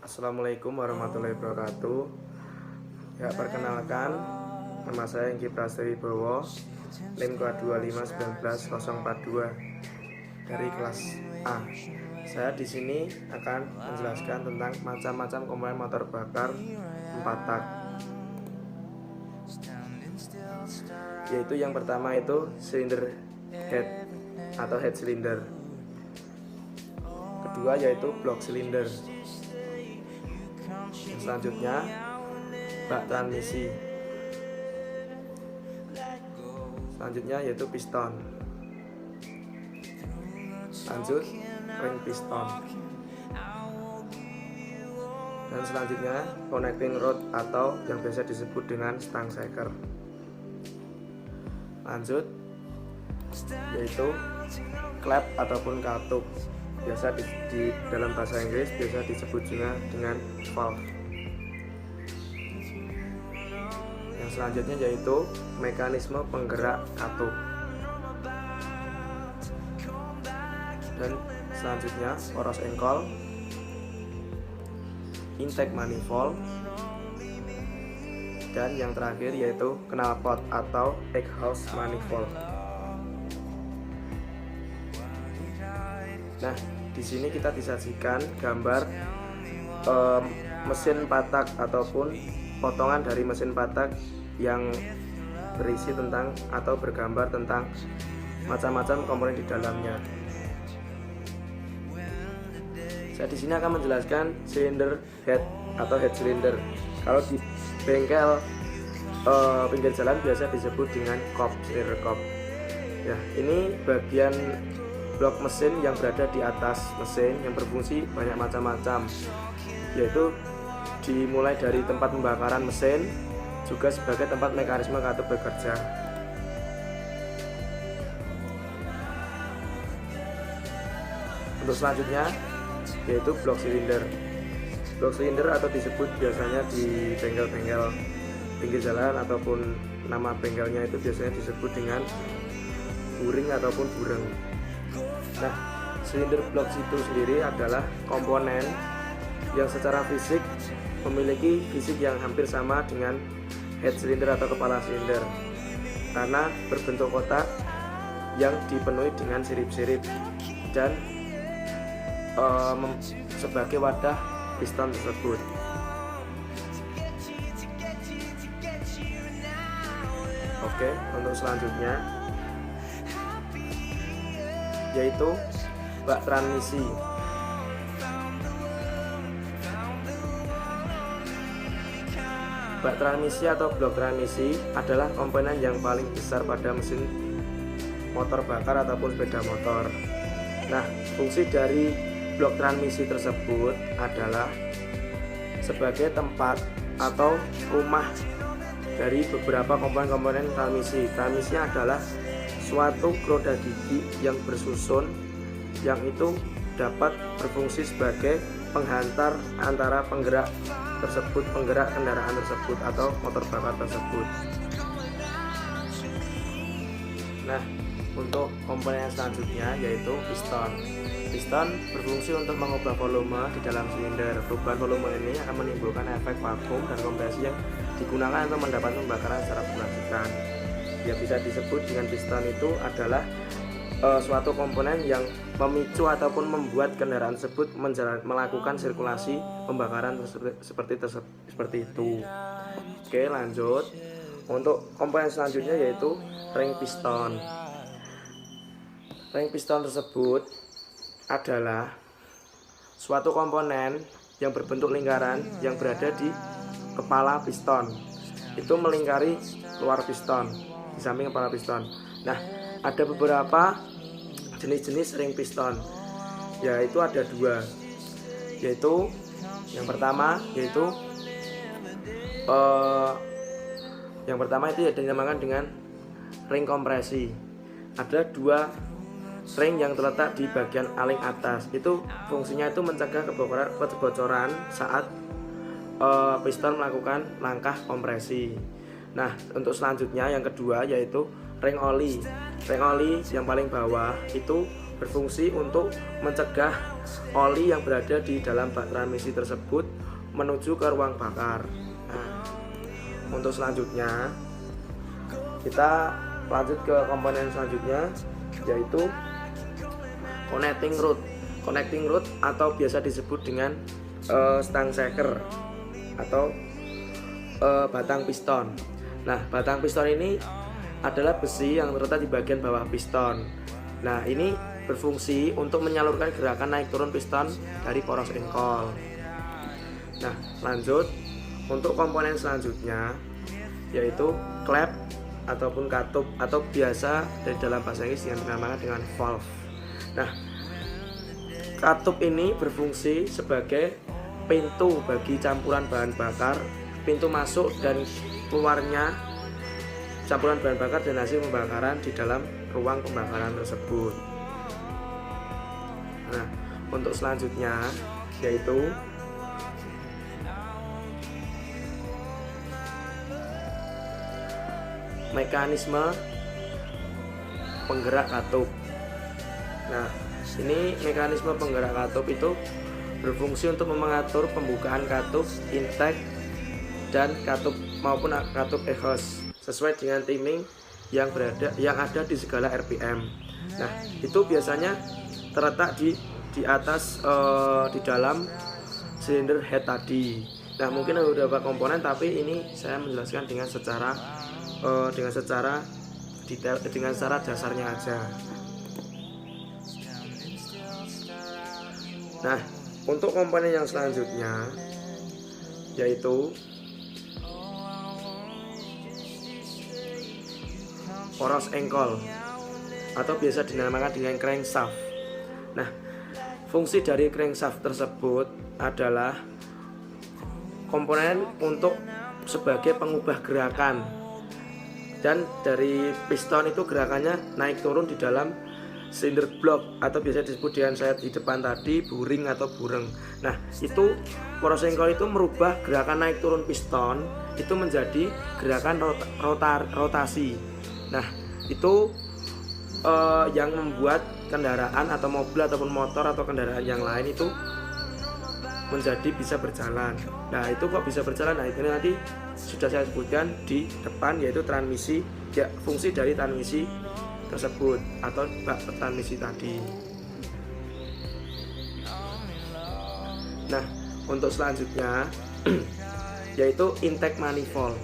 Assalamualaikum warahmatullahi wabarakatuh. Ya, perkenalkan, nama saya Engky Prastriwibowo, NIM 2519042 dari kelas A. Saya di sini akan menjelaskan tentang macam-macam komponen motor bakar 4 tak. Yaitu yang pertama itu silinder head atau head cylinder. Kedua yaitu block cylinder. Yang selanjutnya bak transmisi. Selanjutnya yaitu piston. Lanjut ring piston. Dan selanjutnya connecting rod atau yang biasa disebut dengan stang shaker. Lanjut yaitu klep ataupun katup, biasa di dalam bahasa Inggris biasa disebut juga dengan valve. Yang selanjutnya yaitu mekanisme penggerak katup. Dan selanjutnya poros engkol, intake manifold, dan yang terakhir yaitu knalpot atau exhaust manifold. Nah, di sini kita disajikan gambar mesin patak ataupun potongan dari mesin patak yang berisi tentang atau bergambar tentang macam-macam komponen di dalamnya. Saya di sini akan menjelaskan cylinder head atau head cylinder. Kalau di bengkel pinggir jalan biasa disebut dengan kop, cylinder kop. Ya, ini bagian blok mesin yang berada di atas mesin yang berfungsi banyak macam-macam, yaitu dimulai dari tempat pembakaran mesin, juga sebagai tempat mekanisme katup bekerja. Untuk selanjutnya yaitu blok silinder. Blok silinder atau disebut biasanya di bengkel-bengkel pinggir jalan ataupun nama bengkelnya itu biasanya disebut dengan buring ataupun bureng. Nah, silinder blok itu sendiri adalah komponen yang secara fisik memiliki fisik yang hampir sama dengan head silinder atau kepala silinder, karena berbentuk kotak yang dipenuhi dengan sirip-sirip dan sebagai wadah piston tersebut. Oke, untuk selanjutnya yaitu bak transmisi. Bak transmisi atau blok transmisi adalah komponen yang paling besar pada mesin motor bakar ataupun sepeda motor. Nah, fungsi dari blok transmisi tersebut adalah sebagai tempat atau rumah dari beberapa komponen-komponen transmisi. Transmisi adalah suatu roda gigi yang bersusun yang itu dapat berfungsi sebagai penghantar antara penggerak kendaraan tersebut atau motor bakar tersebut. Nah, untuk komponen yang selanjutnya yaitu piston. Piston berfungsi untuk mengubah volume di dalam silinder. Perubahan volume ini akan menimbulkan efek vakum dan kompresi yang digunakan untuk mendapat pembakaran secara berkelanjutan. Yang bisa disebut dengan piston itu adalah suatu komponen yang memicu ataupun membuat kendaraan tersebut melakukan sirkulasi pembakaran seperti itu. Oke, lanjut. Untuk komponen selanjutnya yaitu ring piston. Ring piston tersebut adalah suatu komponen yang berbentuk lingkaran yang berada di kepala piston. Itu melingkari luar piston, di samping kepala piston. Nah, ada beberapa jenis-jenis ring piston, yaitu ada dua, yaitu yang pertama yaitu itu dinamakan dengan ring kompresi. Ada dua ring yang terletak di bagian aling atas. Itu fungsinya itu mencegah kebocoran saat piston melakukan langkah kompresi. Nah, untuk selanjutnya yang kedua yaitu ring oli. Ring oli yang paling bawah itu berfungsi untuk mencegah oli yang berada di dalam bak transmisi tersebut menuju ke ruang bakar. Nah, untuk selanjutnya kita lanjut ke komponen selanjutnya, yaitu connecting rod. Connecting rod atau biasa disebut dengan stang shaker atau batang piston. Nah, batang piston ini adalah besi yang terletak di bagian bawah piston. Nah, ini berfungsi untuk menyalurkan gerakan naik turun piston dari poros engkol. Nah, lanjut untuk komponen selanjutnya, yaitu klep ataupun katup atau biasa dari dalam bahasa Inggris yang dinamakan dengan valve. Nah, katup ini berfungsi sebagai pintu bagi campuran bahan bakar, pintu masuk dan keluarnya campuran bahan bakar dan hasil pembakaran di dalam ruang pembakaran tersebut. Nah, untuk selanjutnya yaitu mekanisme penggerak katup. Nah, ini mekanisme penggerak katup itu berfungsi untuk mengatur pembukaan katup intake dan katup maupun katup exhaust sesuai dengan timing yang ada di segala RPM. Nah, itu biasanya terletak di atas di dalam silinder head tadi. Nah, mungkin ada beberapa komponen, tapi ini saya menjelaskan dengan secara detail, dengan secara dasarnya aja. Nah, untuk komponen yang selanjutnya yaitu poros engkol atau biasa dinamakan dengan crankshaft. Nah, fungsi dari crankshaft tersebut adalah komponen untuk sebagai pengubah gerakan, dan dari piston itu gerakannya naik turun di dalam silinder blok atau biasa disebut dengan sayap di depan tadi buring atau bureng. Nah, itu poros engkol itu merubah gerakan naik turun piston itu menjadi gerakan rotasi. Nah, itu yang membuat kendaraan atau mobil ataupun motor atau kendaraan yang lain itu menjadi bisa berjalan. Nah, itu kok bisa berjalan? Nah, itu nanti sudah saya sebutkan di depan, yaitu transmisi, ya, fungsi dari transmisi tersebut atau bak transmisi tadi. Nah, untuk selanjutnya yaitu intake manifold.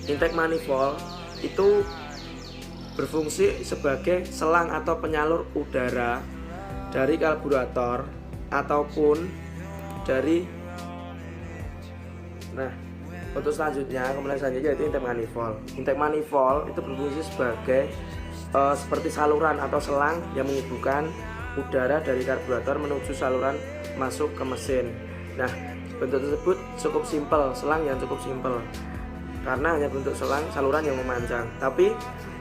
Intake manifold itu berfungsi sebagai selang atau penyalur udara dari karburator ataupun dari. Nah, untuk selanjutnya, komponen selanjutnya yaitu intake manifold. Intake manifold itu berfungsi sebagai seperti saluran atau selang yang menghubungkan udara dari karburator menuju saluran masuk ke mesin. Nah, bentuk tersebut cukup simpel, selang yang cukup simpel karena hanya bentuk saluran yang memanjang. Tapi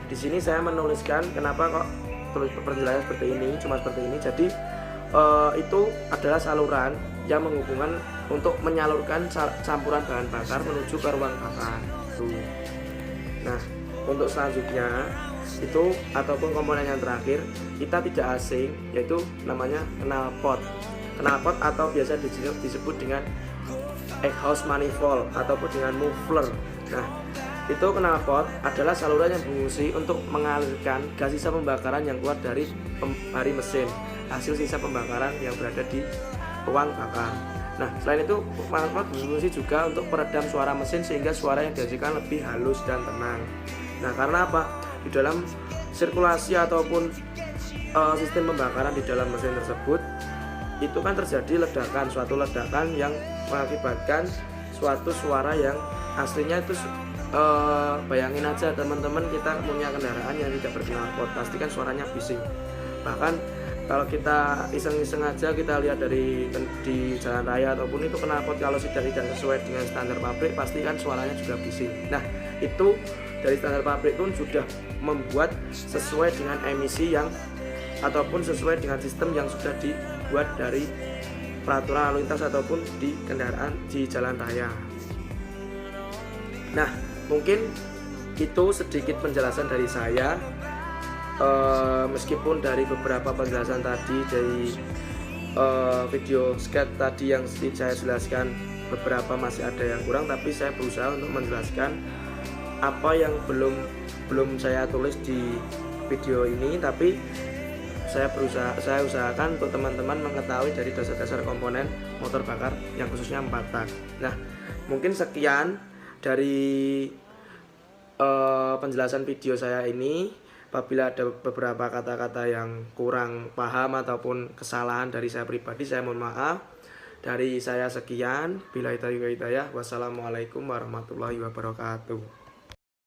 di sini saya menuliskan kenapa kok tulis penjelasan seperti ini, cuma seperti ini. Jadi itu adalah saluran yang menghubungkan untuk menyalurkan campuran bahan bakar menuju ke ruang bakar. Nah, untuk selanjutnya itu ataupun komponen yang terakhir kita tidak asing, yaitu namanya knalpot. Knalpot atau biasa disebut dengan exhaust manifold ataupun dengan muffler. Nah, itu knalpot adalah saluran yang berfungsi untuk mengalirkan gas sisa pembakaran yang keluar dari mesin, hasil sisa pembakaran yang berada di ruang bakar. Nah, selain itu knalpot berfungsi juga untuk peredam suara mesin sehingga suara yang dihasilkan lebih halus dan tenang. Nah, karena apa? Di dalam sirkulasi ataupun sistem pembakaran di dalam mesin tersebut itu kan terjadi suatu ledakan yang mengakibatkan suatu suara yang aslinya itu bayangin aja teman-teman, kita punya kendaraan yang tidak berknalpot, pasti kan suaranya bising. Bahkan kalau kita iseng-iseng aja kita lihat di jalan raya ataupun itu knalpot kalau sudah tidak sesuai dengan standar pabrik pasti kan suaranya juga bising. Nah, itu dari standar pabrik pun sudah membuat sesuai dengan emisi yang ataupun sesuai dengan sistem yang sudah dibuat dari peraturan lalu lintas ataupun di kendaraan di jalan raya. Nah, mungkin itu sedikit penjelasan dari saya. Meskipun dari beberapa penjelasan tadi dari video sketch tadi yang saya jelaskan beberapa masih ada yang kurang, tapi saya berusaha untuk menjelaskan apa yang belum saya tulis di video ini, tapi saya usahakan untuk teman-teman mengetahui dari dasar-dasar komponen motor bakar yang khususnya 4 tak. Nah, mungkin sekian dari penjelasan video saya ini. Apabila ada beberapa kata-kata yang kurang paham ataupun kesalahan dari saya pribadi, saya mohon maaf. Dari saya sekian. Billahi taufiq wal hidayah. Wassalamualaikum warahmatullahi wabarakatuh.